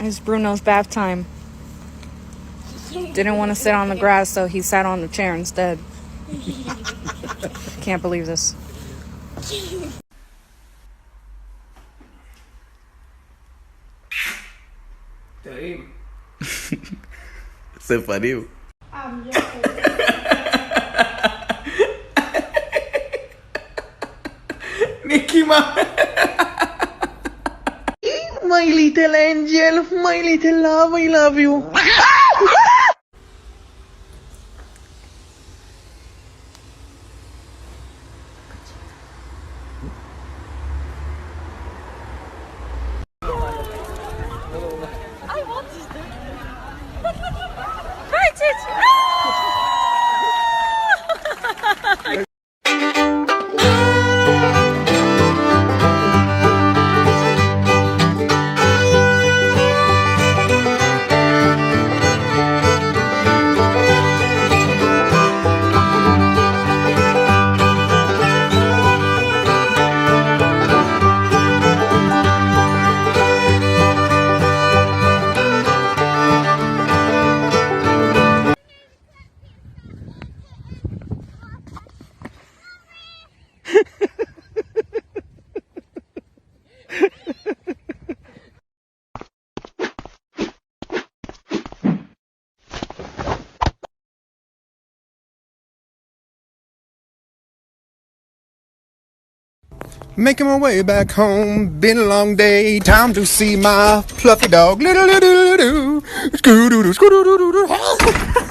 It's Bruno's bath time. Didn't want to sit on the grass, so he sat on the chair instead. Can't believe this. Você pariu? Nicky Mouse. My little angel, my little love, I love you. Making my way back home, been a long day, time to see my fluffy dog. Scoo-doo-doo, scoo-doo-doo-doo.